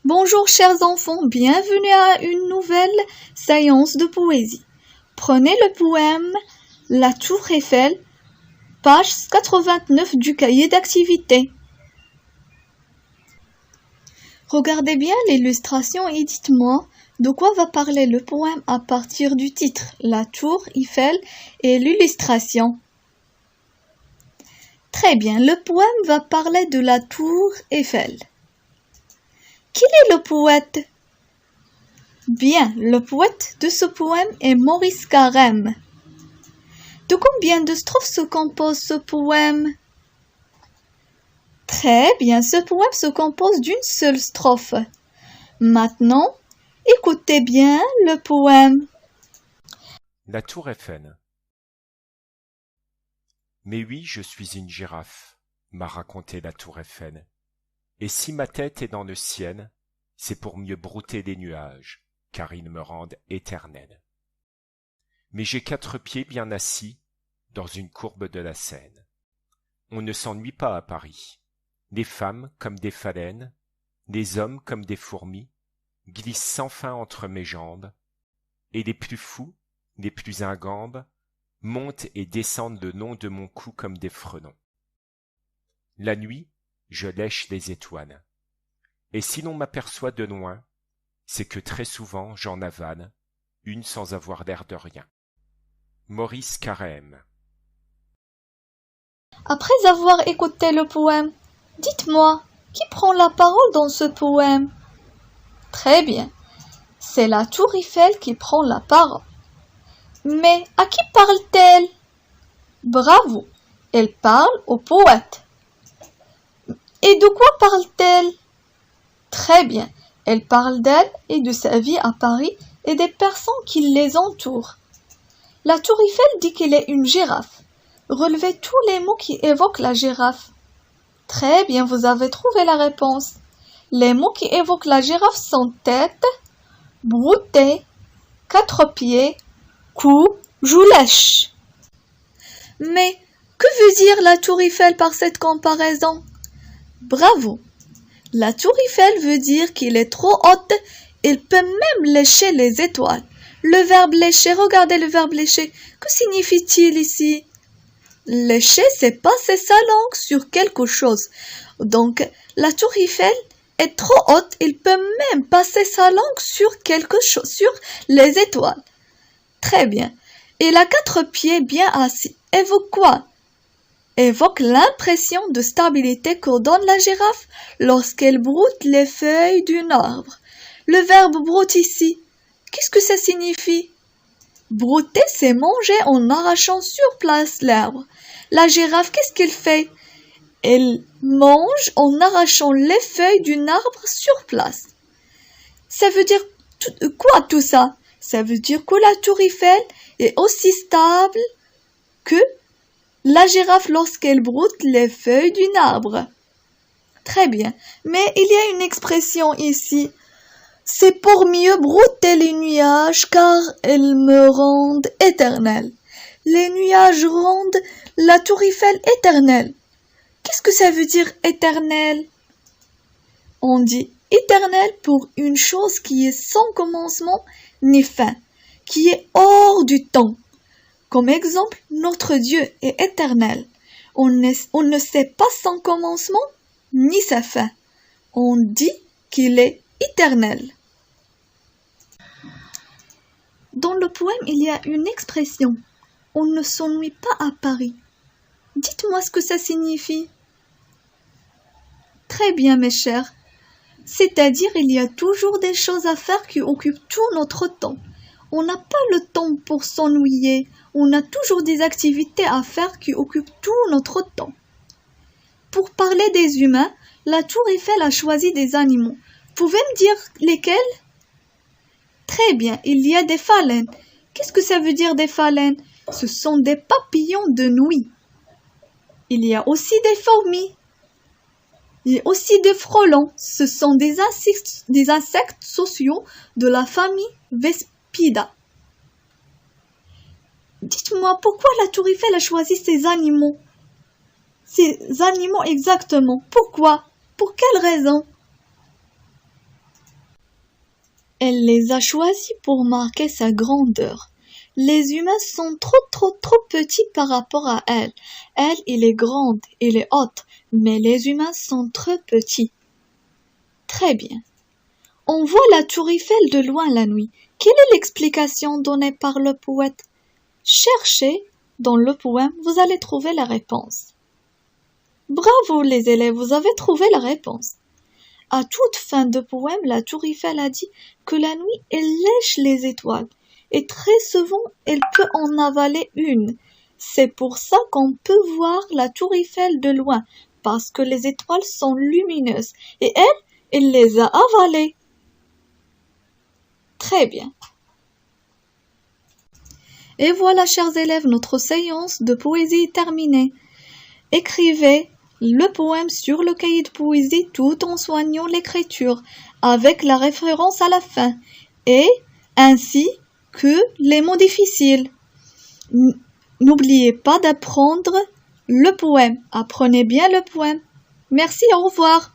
Bonjour chers enfants, bienvenue à une nouvelle séance de poésie. Prenez le poème La Tour Eiffel, page 89 du cahier d'activité. Regardez bien l'illustration et dites-moi de quoi va parler le poème à partir du titre La Tour Eiffel et l'illustration. Très bien, le poème va parler de la Tour Eiffel. Qui est le poète? Bien, le poète de ce poème est Maurice Carême. De combien de strophes se compose ce poème? Très bien, ce poème se compose d'une seule strophe. Maintenant, écoutez bien le poème. La Tour Eiffel. Mais oui, je suis une girafe, m'a raconté la Tour Eiffel. Et si ma tête est dans le ciel, c'est pour mieux brouter les nuages, car ils me rendent éternel. Mais j'ai 4 pieds bien assis dans une courbe de la Seine. On ne s'ennuie pas à Paris. Les femmes comme des phalènes, les hommes comme des fourmis, glissent sans fin entre mes jambes, et les plus fous, les plus ingambes, montent et descendent le long de mon cou comme des frelons. La nuit, je lèche les étoiles. Et si l'on m'aperçoit de loin, c'est que très souvent j'en avale une sans avoir l'air de rien. Maurice Carême. Après avoir écouté le poème, dites-moi, qui prend la parole dans ce poème? Très bien, c'est la Tour Eiffel qui prend la parole. Mais à qui parle-t-elle? Bravo, elle parle au poète. Et de quoi parle-t-elle? Très bien, elle parle d'elle et de sa vie à Paris et des personnes qui les entourent. La Tour Eiffel dit qu'elle est une girafe. Relevez tous les mots qui évoquent la girafe. Très bien, vous avez trouvé la réponse. Les mots qui évoquent la girafe sont tête, brouter, 4 pieds, cou, joue lèche. Mais que veut dire la Tour Eiffel par cette comparaison? Bravo! La Tour Eiffel veut dire qu'il est trop haute, il peut même lécher les étoiles. Le verbe lécher, regardez le verbe lécher. Que signifie-t-il ici? Lécher, c'est passer sa langue sur quelque chose. Donc, la Tour Eiffel est trop haute, il peut même passer sa langue sur quelque chose, sur les étoiles. Très bien. Il a 4 pieds bien assis. Évoque quoi? Évoque l'impression de stabilité que donne la girafe lorsqu'elle broute les feuilles d'un arbre. Le verbe broute ici, qu'est-ce que ça signifie? Brouter, c'est manger en arrachant sur place l'herbe. La girafe, qu'est-ce qu'elle fait? Elle mange en arrachant les feuilles d'un arbre sur place. Ça veut dire quoi tout ça? Ça veut dire que la Tour Eiffel est aussi stable que la girafe lorsqu'elle broute les feuilles d'un arbre. Très bien, mais il y a une expression ici. C'est pour mieux brouter les nuages car elles me rendent éternelle. Les nuages rendent la Tour Eiffel éternelle. Qu'est-ce que ça veut dire éternel? On dit éternel pour une chose qui est sans commencement ni fin, qui est hors du temps. Comme exemple, notre Dieu est éternel. On ne sait pas son commencement ni sa fin. On dit qu'il est éternel. Dans le poème, il y a une expression. On ne s'ennuie pas à Paris. Dites-moi ce que ça signifie. Très bien, mes chers. C'est-à-dire, il y a toujours des choses à faire qui occupent tout notre temps. On n'a pas le temps pour s'ennuyer. On a toujours des activités à faire qui occupent tout notre temps. Pour parler des humains, la Tour Eiffel a choisi des animaux. Pouvez me dire lesquels? Très bien, il y a des phalènes. Qu'est-ce que ça veut dire des phalènes? Ce sont des papillons de nuit. Il y a aussi des fourmis. Il y a aussi des frelons. Ce sont des insectes sociaux de la famille Vespida. Dites-moi pourquoi la Tour Eiffel a choisi ces animaux? Ces animaux exactement. Pourquoi? Pour quelle raison? Elle les a choisis pour marquer sa grandeur. Les humains sont trop petits par rapport à elle. Elle, il est grande, il est haute, mais les humains sont trop petits. Très bien. On voit la tour Eiffel de loin la nuit. Quelle est l'explication donnée par le poète? Cherchez dans le poème, vous allez trouver la réponse. Bravo les élèves, vous avez trouvé la réponse. À toute fin de poème, la tour Eiffel a dit que la nuit, elle lèche les étoiles. Et très souvent, elle peut en avaler une. C'est pour ça qu'on peut voir la tour Eiffel de loin, parce que les étoiles sont lumineuses. Et elle les a avalées. Très bien. Et voilà, chers élèves, notre séance de poésie est terminée. Écrivez le poème sur le cahier de poésie tout en soignant l'écriture, avec la référence à la fin, et ainsi que les mots difficiles. N'oubliez pas d'apprendre le poème. Apprenez bien le poème. Merci, au revoir.